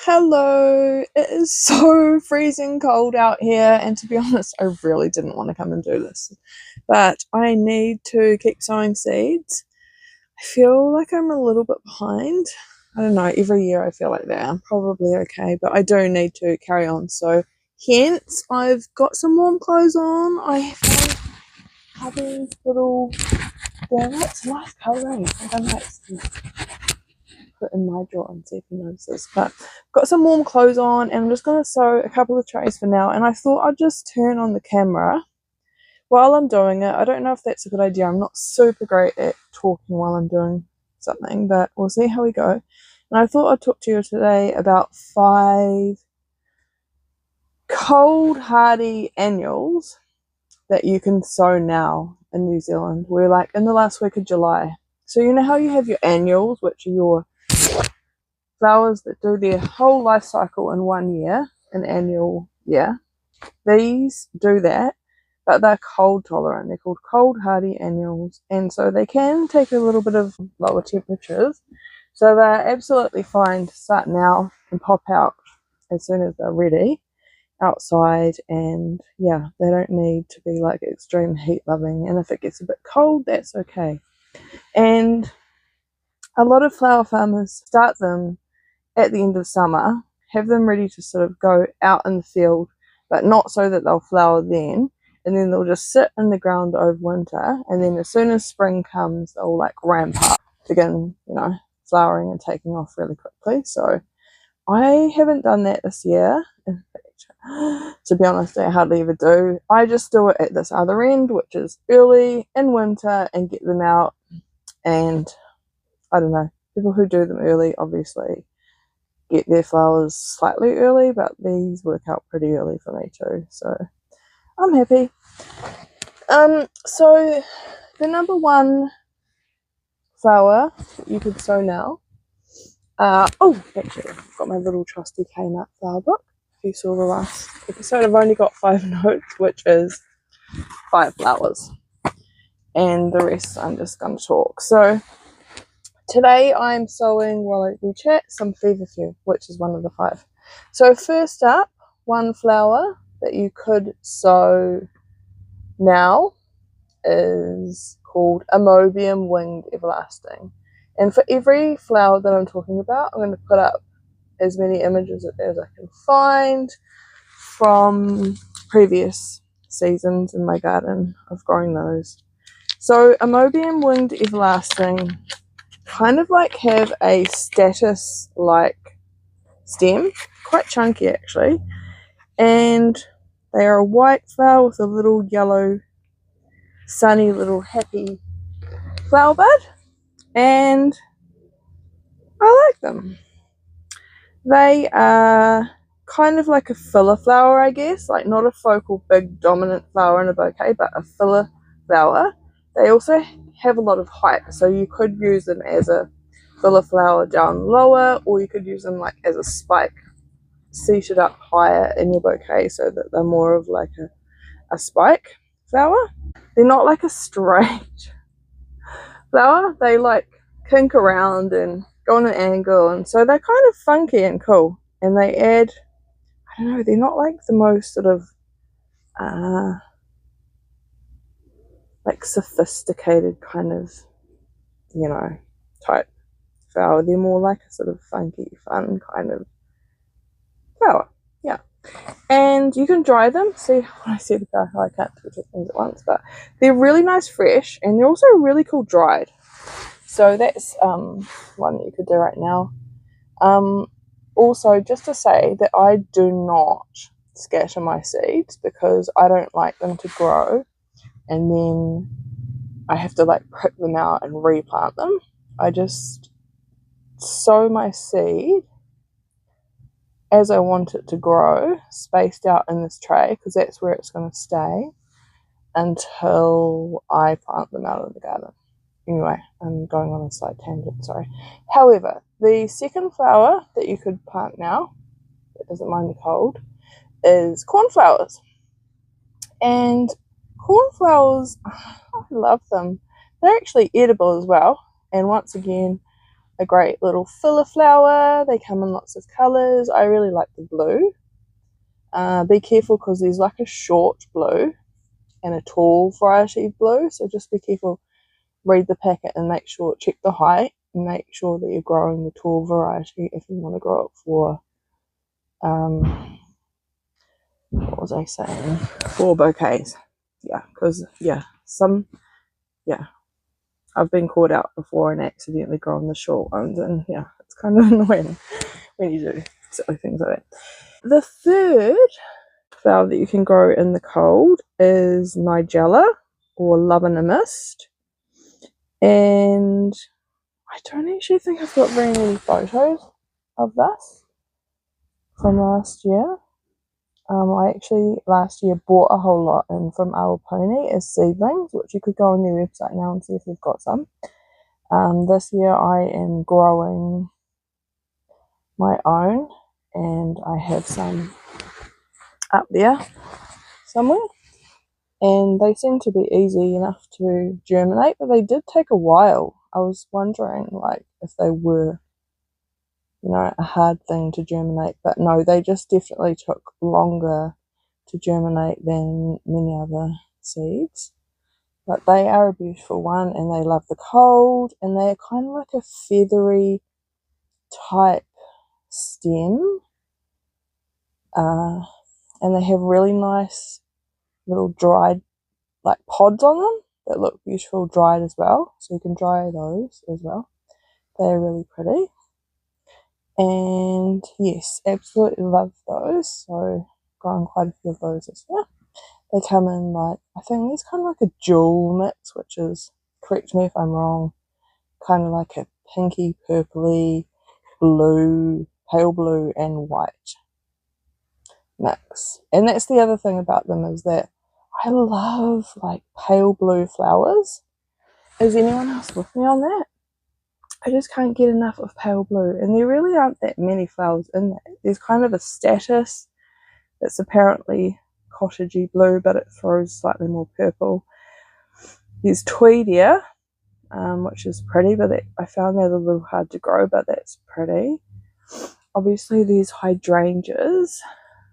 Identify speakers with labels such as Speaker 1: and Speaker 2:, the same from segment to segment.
Speaker 1: Hello, it is so freezing cold out here, and to be honest, I really didn't want to come and do this, but I need to keep sowing seeds. I feel like I'm a little bit behind. I don't know, every year I feel like that. I'm probably okay, but I do need to carry on. So, hence, I've got some warm clothes on. I found hubby's little, yeah, that's a nice colouring. I don't know, put in my drawer and see if he notices. But I've got some warm clothes on and I'm just going to sew a couple of trays for now. And I thought I'd just turn on the camera while I'm doing it. I don't know if that's a good idea. I'm not super great at talking while I'm doing something, but we'll see how we go. And I thought I'd talk to you today about 5 cold hardy annuals that you can sow now in New Zealand. We're like in the last week of July. So you know how you have your annuals, which are your flowers that do their whole life cycle in 1 year, an annual year. These do that, but they're cold tolerant. They're called cold hardy annuals, and so they can take a little bit of lower temperatures. So they're absolutely fine to start now and pop out as soon as they're ready outside, and yeah, they don't need to be like extreme heat loving, and if it gets a bit cold, that's okay. And a lot of flower farmers start them at the end of summer, have them ready to sort of go out in the field, but not so that they'll flower then, and then they'll just sit in the ground over winter, and then as soon as spring comes, they'll like ramp up, begin, flowering and taking off really quickly. So I haven't done that this year. In fact, to be honest, I hardly ever do. I just do it at this other end, which is early in winter, and get them out. And I don't know, people who do them early obviously get their flowers slightly early, but these work out pretty early for me too, so I'm happy. So the number 1 flower that you could sow now, actually I've got my little trusty Kmart flower book. If you saw the last episode, I've only got 5 notes, which is 5 flowers, and the rest I'm just going to talk. So today I'm sowing, while we chat, some feverfew, which is one of the 5. So first up, 1 flower that you could sow now is called Ammobium Winged Everlasting. And for every flower that I'm talking about, I'm going to put up as many images as I can find from previous seasons in my garden of growing those. So Ammobium Winged Everlasting kind of like have a Statice like stem, quite chunky actually, and they are a white flower with a little yellow sunny little happy flower bud, and I like them. They are kind of like a filler flower, I guess, like not a focal big dominant flower in a bouquet, but a filler flower. They also have a lot of height, so you could use them as a filler flower down lower, or you could use them like as a spike seated up higher in your bouquet, so that they're more of like a spike flower. They're not like a straight flower. They like kink around and go on an angle, and so they're kind of funky and cool, and they add, I don't know, they're not like the most sort of like sophisticated kind of, type flower. They're more like a sort of funky, fun kind of flower. Yeah. And you can dry them. See what I said about how I can't do 2 things at once, but they're really nice fresh, and they're also really cool dried. So that's one that you could do right now. Also, just to say that I do not scatter my seeds, because I don't like them to grow and then I have to like prick them out and replant them. I just sow my seed as I want it to grow, spaced out in this tray, because that's where it's going to stay until I plant them out of the garden. Anyway, I'm going on a slight tangent, sorry. However, the second flower that you could plant now, that doesn't mind the cold, is cornflowers. And cornflowers, I love them. They're actually edible as well. And once again, a great little filler flower. They come in lots of colours. I really like the blue. Be careful because there's like a short blue and a tall variety of blue, so just be careful. Read the packet and make sure, check the height and make sure that you're growing the tall variety if you want to grow it for what was I saying, for bouquets. Yeah, because I've been caught out before and accidentally grown the short ones, and yeah, it's kind of annoying when you do silly things like that. The third flower that you can grow in the cold is Nigella, or Love in a Mist. And I don't actually think I've got very many photos of this from last year. I actually last year bought a whole lot in from Our Pony as seedlings, which you could go on their website now and see if they've got some. This year I am growing my own, and I have some up there somewhere, and they seem to be easy enough to germinate, but they did take a while. I was wondering like if they were, you know, a hard thing to germinate, but no, they just definitely took longer to germinate than many other seeds. But they are a beautiful one, and they love the cold, and they're kind of like a feathery type stem, and they have really nice little dried like pods on them that look beautiful dried as well, so you can dry those as well. They're really pretty, and yes, absolutely love those. So growing quite a few of those this year. They come in like, I think it's kind of like a jewel mix, which is, correct me if I'm wrong, kind of like a pinky purpley blue, pale blue and white mix. And that's the other thing about them, is that I love like pale blue flowers. Is anyone else with me on that? I just can't get enough of pale blue, and there really aren't that many flowers in that. There's kind of a Statice that's apparently cottagey blue, but it throws slightly more purple. There's Tweedia, which is pretty, but I found that a little hard to grow, but that's pretty. Obviously there's hydrangeas,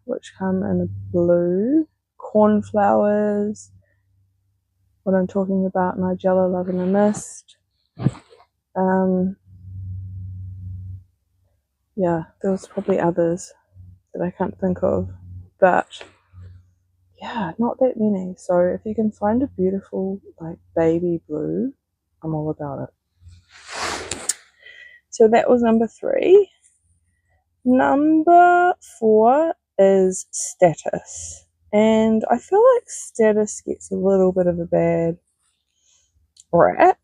Speaker 1: which come in a blue. Cornflowers, what I'm talking about, Nigella, Love in a Mist. Yeah, there's probably others that I can't think of, but yeah, not that many. So if you can find a beautiful like baby blue, I'm all about it. So that was number 3. Number 4 is Statice, and I feel like Statice gets a little bit of a bad rap,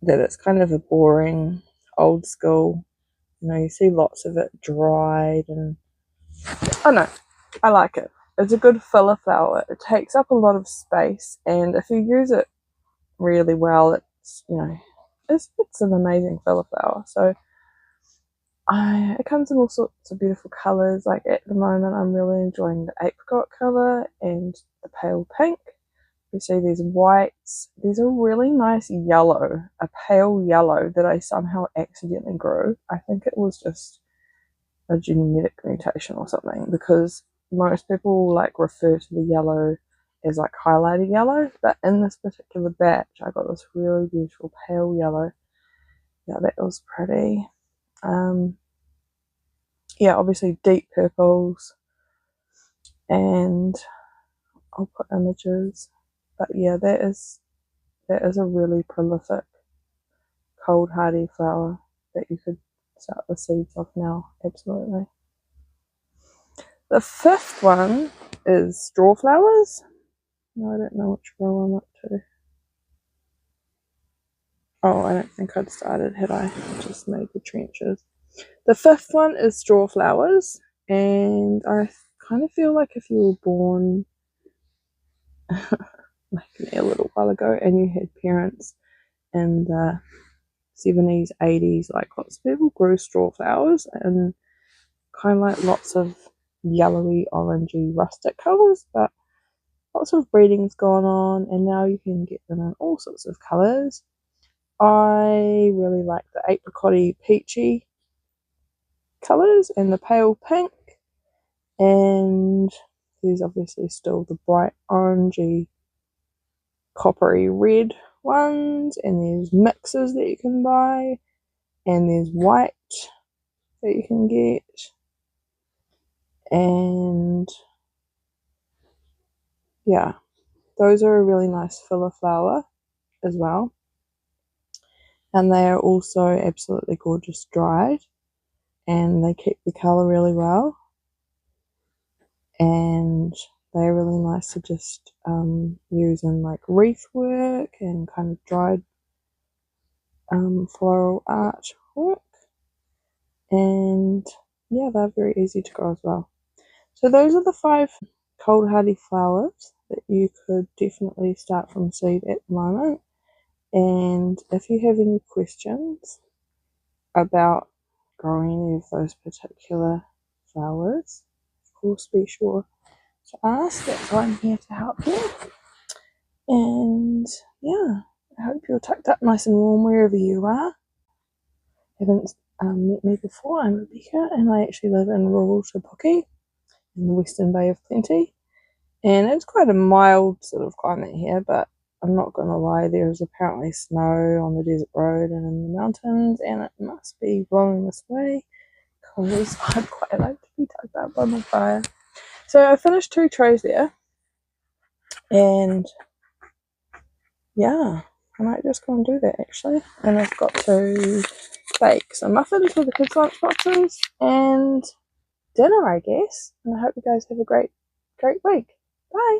Speaker 1: that it's kind of a boring, old school, you know, you see lots of it dried, and I know, I like it. It's a good filler flower. It takes up a lot of space, and if you use it really well, it's, you know, it's an amazing filler flower. So it comes in all sorts of beautiful colours. Like at the moment I'm really enjoying the apricot colour and the pale pink. You see these whites. There's a really nice yellow, a pale yellow that I somehow accidentally grew. I think it was just a genetic mutation or something, because most people like refer to the yellow as like highlighted yellow, but in this particular batch I got this really beautiful pale yellow. Yeah, that was pretty. Yeah, obviously deep purples, and I'll put images, but yeah, that is a really prolific cold hardy flower that you could start the seeds off now. Absolutely. The 5th one is Strawflowers. No, I don't know which row I'm up to. Oh, I don't think I'd started, had I? I just made the trenches. The 5th one is Strawflowers, and I kind of feel like if you were born like a little while ago and you had parents in the 70s, 80s, like lots of people grew Strawflowers, and kind of like lots of yellowy, orangey, rustic colours, but lots of breeding's gone on, and now you can get them in all sorts of colours. I really like the apricot-y peachy colours and the pale pink, and there's obviously still the bright orangey coppery red ones, and there's mixes that you can buy, and there's white that you can get, and yeah, those are a really nice filler flower as well, and they are also absolutely gorgeous dried, and they keep the colour really well, and they're really nice to just use in like wreath work and kind of dried floral art work. And yeah, they're very easy to grow as well. So those are the 5 cold hardy flowers that you could definitely start from seed at the moment. And if you have any questions about growing any of those particular flowers, of course be sure to ask. That's why I'm here to help you. And yeah, I hope you're tucked up nice and warm wherever you are. Haven't met me before, I'm Rebecca, and I actually live in rural Te Puke in the Western Bay of Plenty, and it's quite a mild sort of climate here, but I'm not gonna lie, there is apparently snow on the desert road and in the mountains, and it must be blowing this way because I'd quite like to be tucked up by my fire. So I finished 2 trays there, and yeah, I might just go and do that actually. And I've got to bake some muffins for the kids' lunch boxes and dinner, I guess. And I hope you guys have a great week. Bye.